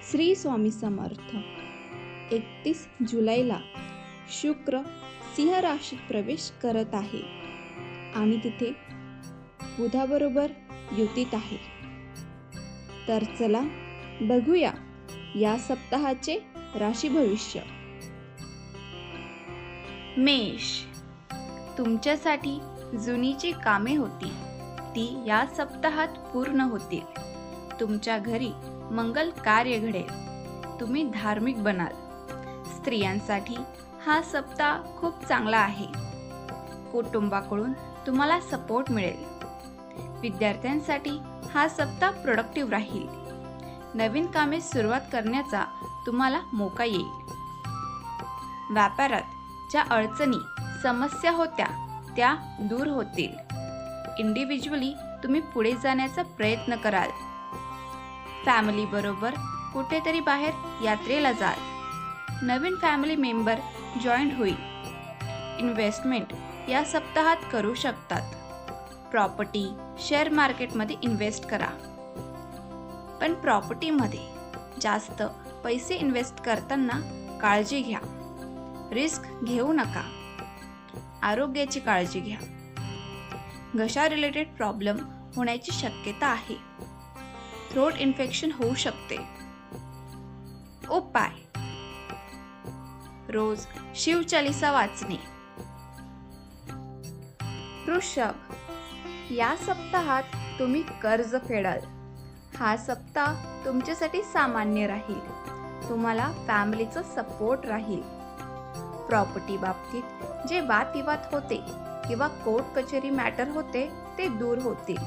श्री स्वामी समर्थ. 31 जुलैला शुक्र सिंह राशीत प्रवेश करत आहे आणि तिथे बुधाबरोबर युतीत आहे. तर चला बघूया या सप्ताहाचे राशी भविष्य. मेष, तुमच्यासाठी जुनी जी कामे होती ती या सप्ताहात पूर्ण होतील. तुमच्या घरी मंगल कार्य घडेल. तुम्ही धार्मिक बनाल. स्त्रियांसाठी हा सप्ताह खूप चांगला आहे. कुटुंबाकडून तुम्हाला सपोर्ट मिळेल. विद्यार्थ्यांसाठी हा सप्ताह प्रोडक्टिव्ह राहील. नवीन कामे सुरुवात करण्याचा तुम्हाला मोका येईल. व्यापारात ज्या अडचणी समस्या होत्या त्या दूर होतील. इंडिव्हिज्युअली तुम्ही पुढे जाण्याचा प्रयत्न कराल. फॅमिली बरोबर कुठेतरी बाहेर यात्रेला जाल. नवीन फॅमिली मेंबर जॉईन होईल. इन्व्हेस्टमेंट या सप्ताहात करू शकतात. प्रॉपर्टी, शेअर मार्केटमध्ये इन्व्हेस्ट करा. पण प्रॉपर्टीमध्ये जास्त पैसे इन्व्हेस्ट करताना काळजी घ्या. रिस्क घेऊ नका. आरोग्याची काळजी घ्या. घशा रिलेटेड प्रॉब्लेम होण्याची शक्यता आहे. थ्रोट इन्फेक्शन होऊ शकते. उपाय: रोज शिवचालीसा वाचणे. वृषभ, या सप्ताहात तुम्ही कर्ज फेडाल. हा सप्ताह तुमच्यासाठी सामान्य राहील. तुम्हाला फॅमिलीचा सपोर्ट राहील. प्रॉपर्टी बाबतीत जे वादविवाद होते किंवा कोर्ट कचेरी मॅटर होते ते दूर होतील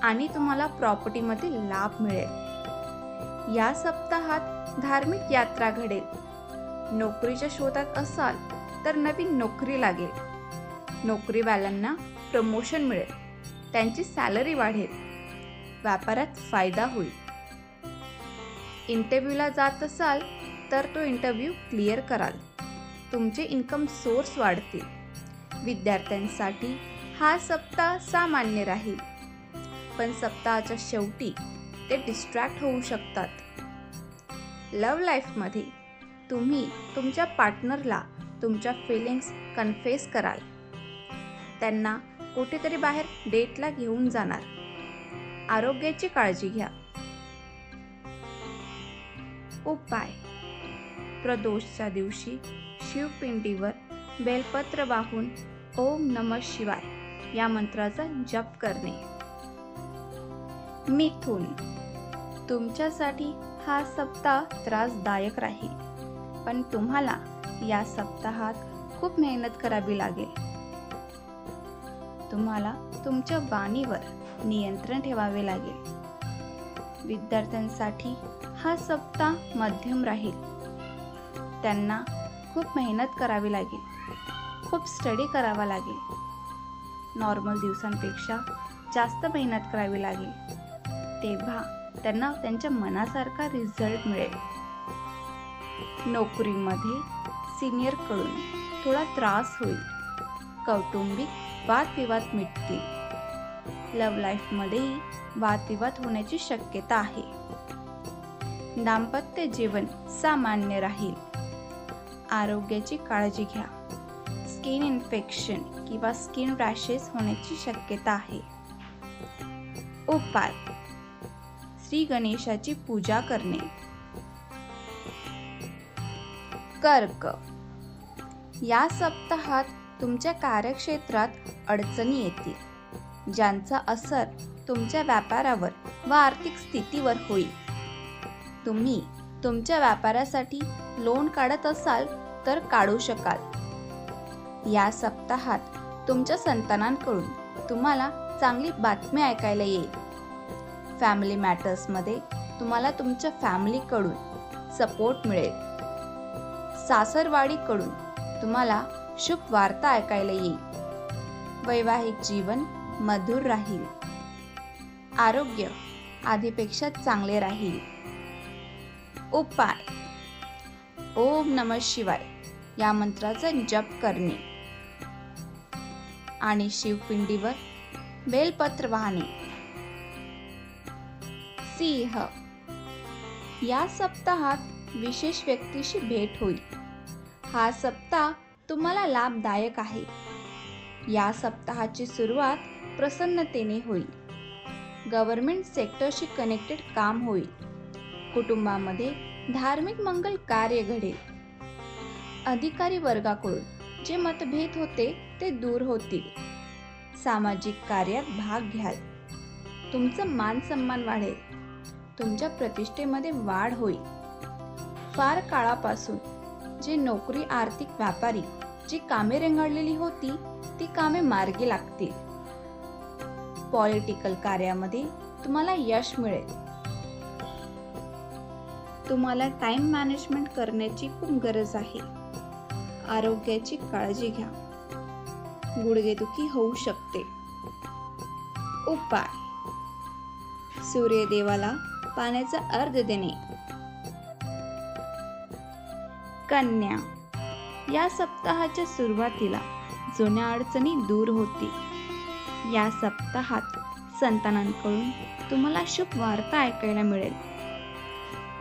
आणि तुम्हाला प्रॉपर्टीमध्ये लाभ मिळेल. या सप्ताहात धार्मिक यात्रा घडेल. नोकरीच्या शोधात असाल तर नवीन नोकरी लागेल. नोकरीवाल्यांना प्रमोशन मिळेल. त्यांची सॅलरी वाढेल. व्यापारात फायदा होईल. इंटरव्ह्यूला जात असाल तर तो इंटरव्ह्यू क्लिअर कराल. तुमचे इन्कम सोर्स वाढतील. विद्यार्थ्यांसाठी हा सप्ताह सामान्य राहील. पण सप्ताहाच्या शेवटी ते डिस्ट्रॅक्ट होऊ शकतात. लव्ह लाईफमध्ये तुम्ही तुमच्या पार्टनरला तुमच्या फिलिंग्स कन्फेस कराल. त्यांना कुठेतरी बाहेर डेटला घेऊन जाणार. आरोग्याची काळजी घ्या. उपाय: प्रदोषच्या दिवशी शिवपिंडीवर बेलपत्र वाहून ओम नमः शिवाय या मंत्राचा जप करणे. मिथुन, तुमच्यासाठी हा सप्ताह त्रासदायक राहील. पण तुम्हाला या सप्ताहात खूप मेहनत करावी लागेल. तुम्हाला तुमच्या वाणीवर नियंत्रण ठेवावे लागेल. विद्यार्थ्यांसाठी हा सप्ताह मध्यम राहील. त्यांना खूप मेहनत करावी लागेल. खूप स्टडी करावा लागेल. नॉर्मल दिवसांपेक्षा जास्त मेहनत करावी लागेल. तेव्हा त्यांना त्यांच्या मनासारखा रिझल्ट मिळेल. नोकरीमध्ये सिनियरकडून थोडा त्रास होईल. कौटुंबिक वादविवाद मिटतील. लव्ह लाईफमध्येही वादविवाद होण्याची शक्यता आहे. दाम्पत्य जीवन सामान्य राहील. आरोग्याची काळजी घ्या. स्किन इन्फेक्शन किंवा स्किन रॅशेस होण्याची शक्यता आहे. उपाय: श्री गणेशाची पूजा करणे. कर्क, या सप्ताहात तुमच्या कार्यक्षेत्रात अडचणी येतील. ज्यांचा असर तुमच्या व्यापारावर व आर्थिक स्थितीवर होईल. तुम्ही तुमच्या व्यापारासाठी लोन काढत असाल तर काढू शकाल. या सप्ताहात तुमच्या संतानांकडून तुम्हाला चांगली बातमी ऐकायला येईल. फॅमिली मॅटर्समध्ये तुम्हाला तुमच्या फॅमिलीकडून सपोर्ट मिळेल. सासरवाडीकडून तुम्हाला शुभ वार्ता ऐकायला येईल. वैवाहिक जीवन मधुर राहील. आरोग्य आधीपेक्षा चांगले राहील. उपाय: ओम नमः शिवाय या मंत्राचा जप करणे आणि शिवपिंडीवर बेलपत्र वाहणे. सिंह, या सप्ताहात विशेष व्यक्तीशी भेट होईल. हा सप्ताह तुम्हाला लाभदायक आहे. या सप्ताहाची सुरुवात प्रसन्नतेने होईल. गव्हर्नमेंट सेक्टरशी कनेक्टेड काम होईल. कुटुंबामध्ये धार्मिक मंगल कार्य घडेल. अधिकारी वर्गाकडून जे मतभेद होते ते दूर होतील. सामाजिक कार्यात भाग घ्याल. तुमचं मान सन्मान वाढेल. तुमच्या प्रतिष्ठेमध्ये वाढ होईल. फार काळापासून जे नोकरी आर्थिक व्यापारी जी कामे रेंगाळलेली होती ती कामे मार्गी लागतील. पॉलिटिकल कार्यामध्ये तुम्हाला यश मिळेल. तुम्हाला टाइम मॅनेजमेंट करण्याची खूप गरज आहे. आरोग्याची काळजी घ्या. गुडघेदुखी होऊ शकते. उपाय: सूर्यदेवाला पाण्याचा अर्घ्य देणे. कन्या, या सप्ताहाच्या सुरुवातीला जुन्या अडचणी दूर होतील. या सप्ताहात संतानांकडून तुम्हाला शुभ वार्ता ऐकायला मिळेल.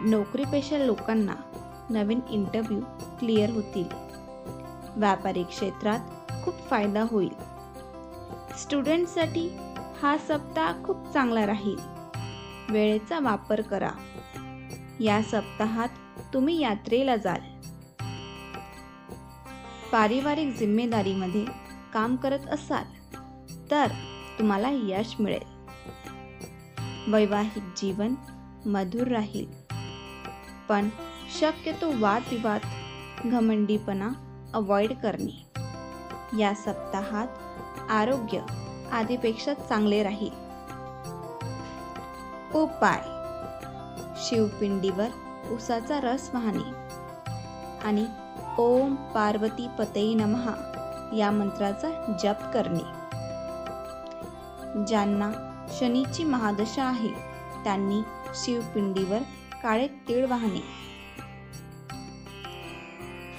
नोकरीपेक्षा लोकांना नवीन इंटरव्ह्यू क्लिअर होतील. व्यापारी क्षेत्रात खूप फायदा होईल. स्टुडंटसाठी हा सप्ताह खूप चांगला राहील. वेळेचा वापर करा. या सप्ताहात तुम्ही यात्रेला जाल. पारिवारिक जिम्मेदारीमध्ये काम करत असाल तर तुम्हाला यश मिळेल. वैवाहिक जीवन मधुर राहील. पण शक्यतो वादविवाद, घमंडीपणा अवॉइड करणे. या सप्ताहात आरोग्य आधीपेक्षा चांगले राहील. उपाय: शिवपिंडीवर उसाचा रस वाहणे आणि ओम पार्वती पतये नमः या मंत्राचा जप करणे. ज्यांना शनीची महादशा आहे त्यांनी शिवपिंडीवर काळे तीळ वाहणे.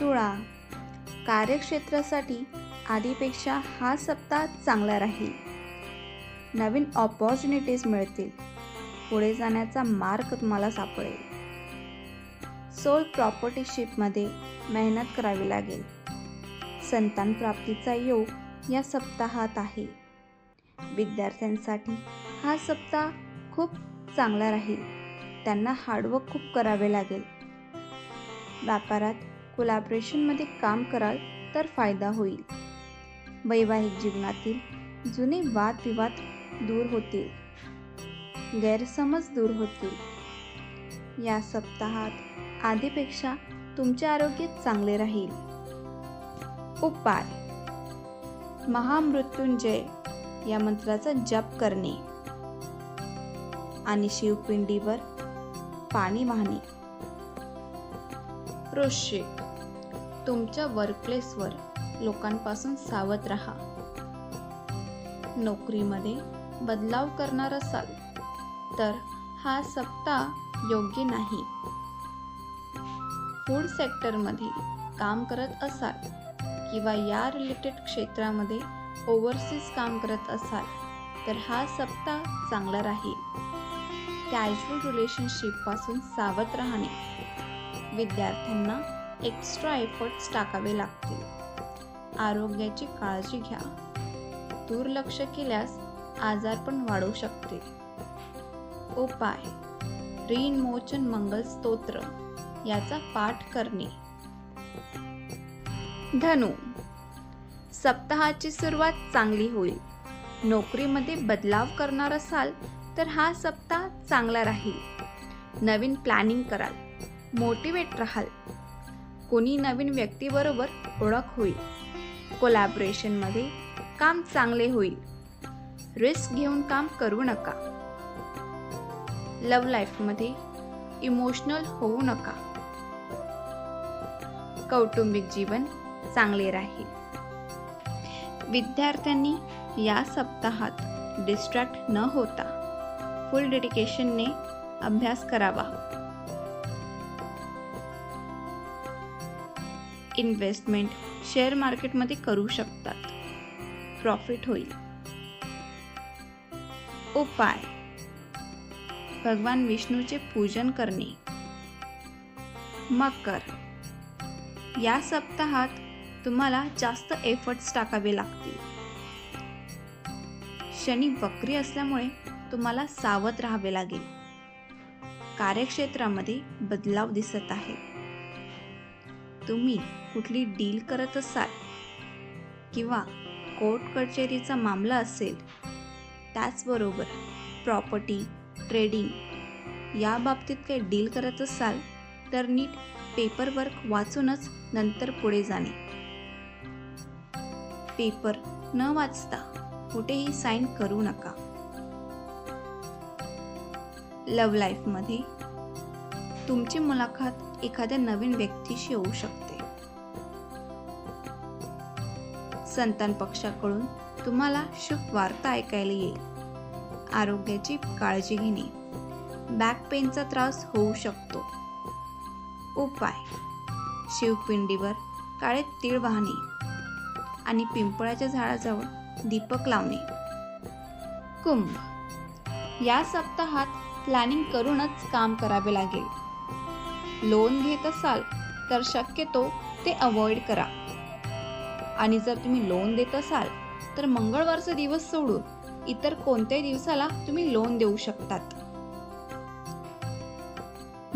तुळा, कार्यक्षेत्रासाठी आधीपेक्षा हा सप्ताह चांगला राहील. नवीन ऑपॉर्च्युनिटीज मिळतील. पुढे जाण्याचा मार्ग तुम्हाला सापडेल. सोल प्रॉपर्टीशिपमध्ये मेहनत करावी लागेल. संतान प्राप्तीचा योग या सप्ताहात आहे. विद्यार्थ्यांसाठी हा सप्ताह खूप चांगला राहील. त्यांना हार्डवर्क खूप करावे लागेल. व्यापारात कोलॅबोरेशनमध्ये काम कराल तर फायदा होईल. वैवाहिक जीवनातील जुने वादविवाद दूर होतील. गैरसमज दूर होतील. या सप्ताहात आधीपेक्षा तुमचे आरोग्य चांगले राहील. उपाय: महामृत्युंजय या मंत्राचा जप करणे आणि शिवपिंडीवर पाणी वाहणे. वृश्चिक, तुमच्या वर्कप्लेसवर लोकांपासून सावध राहा. नोकरीमध्ये बदलाव करणार असाल तर हा सप्ताह योग्य नाही. फूड सेक्टरमध्ये काम करत असाल किंवा या रिलेटेड क्षेत्रामध्ये ओव्हरसीज काम करत असाल तर हा सप्ताह चांगला राहील. कॅज्युअल रिलेशनशिपपासून सावध राहणे. विद्यार्थ्यांना एक्स्ट्रा एफर्ट्स टाकावे लागतील. आरोग्याची काळजी घ्या. दुर्लक्ष केल्यास आजारपण वाढू शकते. उपाय: ऋणमोचन मंगल स्तोत्र याचा पाठ करणे. धनु, सप्ताहाची सुरुवात चांगली होईल. नोकरीमध्ये बदलाव करणार असाल तर हा सप्ताह चांगला राहील. नवीन प्लॅनिंग कराल. मोटिवेट राहाल. कोणी नवीन व्यक्तीबरोबर ओळख होईल. कोलॅबोरेशनमध्ये काम चांगले होईल. रिस्क घेऊन काम करू नका. लव्ह लाईफमध्ये इमोशनल होऊ नका. कौटुंबिक जीवन चांगले राहील. विद्यार्थ्यांनी या सप्ताहात डिस्ट्रॅक्ट न होता फुल डेडिकेशनने अभ्यास करावा. इन्व्हेस्टमेंट शेअर मार्केटमध्ये करू शकतात. प्रॉफिट होईल. उपाय: भगवान विष्णूचे पूजन करणे मकर, या सप्ताहात तुम्हाला जास्त एफर्ट्स टाकावे लागतील. शनी वक्री असल्यामुळे तुम्हाला सावध राहावे लागेल. कार्यक्षेत्रामध्ये बदलाव दिसत आहे. तुम्ही कुठली डील करत असाल किंवा कोर्ट कचेरीचा मामला असेल, त्याचबरोबर प्रॉपर्टी, ट्रेडिंग या बाबतीत काही डील करत असाल तर नीट पेपरवर्क वाचूनच नंतर पुढे जाणे. पेपर न वाचता कुठेही साईन करू नका. लव्ह लाईफमध्ये तुमची मुलाखत एखाद्या नवीन व्यक्तीशी होऊ शकते. संतान पक्षाकडून तुम्हाला शुभ वार्ता ऐकायला येईल. आरोग्याची काळजी घेणे. बॅक पेनचा त्रास होऊ शकतो. उपाय: शिवपिंडीवर काळे तीळ वाहणे आणि पिंपळाच्या झाडाजवळ दीपक लावणे. कुंभ, या सप्ताहात प्लॅनिंग करूनच काम करावे लागेल. लोन घेत असाल तर शक्यतो ते अवॉइड करा. आणि जर तुम्ही लोन देत असाल तर मंगळवारचा दिवस सोडून इतर कोणत्याही दिवसाला तुम्ही लोन देऊ शकतात.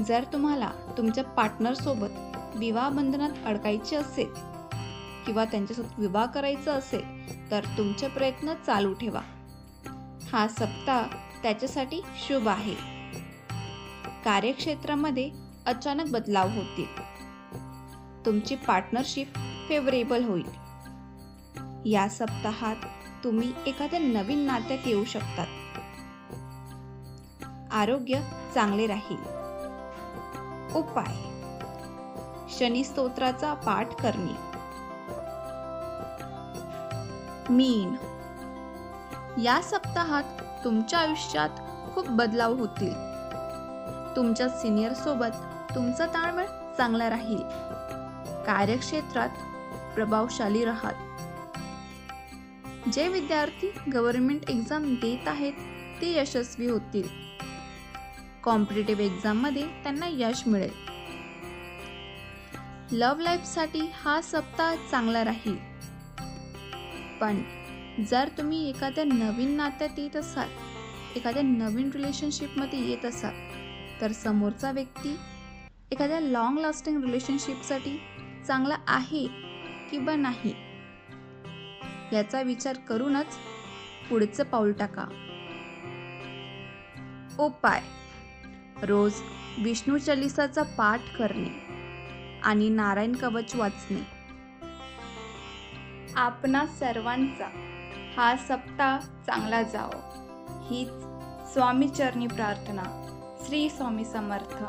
जर तुम्हाला तुमच्या पार्टनर सोबत विवाह बंधनात अडकायचे असेल किंवा त्यांच्यासोबत विवाह करायचा असेल तर तुमचे प्रयत्न चालू ठेवा. हा सप्ताह त्याच्यासाठी शुभ आहे. कार्यक्षेत्रामध्ये अचानक बदलाव होतील. तुमची पार्टनरशिप फेवरेबल होईल. या सप्ताहात तुम्ही एखाद्या नवीन नात्यात येऊ शकतात. आरोग्य चांगले राहील. उपाय: शनी स्तोत्राचा पाठ करणे. मीन, या सप्ताहात तुमच्या आयुष्यात खूप बदलाव होतील. तुमच्या सिनियर सोबत तुमचा ताळमेळ चांगला राहील. कार्यक्षेत्रात प्रभावशाली राहाल. जे विद्यार्थी गव्हर्नमेंट एक्झाम देत आहेत ते यशस्वी होतील. कॉम्पिटिटिव्ह एक्झाममध्ये त्यांना यश मिळेल. लव्ह लाईफसाठी हा सप्ताह चांगला राहील. पण जर तुम्ही एखाद्या नवीन नात्यात येत असाल, एखाद्या नवीन रिलेशनशिपमध्ये येत असाल तर समोरचा व्यक्ती एखाद्या लॉंग लास्टिंग रिलेशनशिपसाठी चांगला आहे किंवा नाही याचा विचार करूनच पुढचं पाऊल टाका. उपाय: रोज विष्णू चालीसाचा पाठ करणे आणि नारायण कवच वाचणे. आपणा सर्वांचा हा सप्ताह चांगला जावो हीच स्वामी चरणी प्रार्थना. श्री स्वामी समर्थ.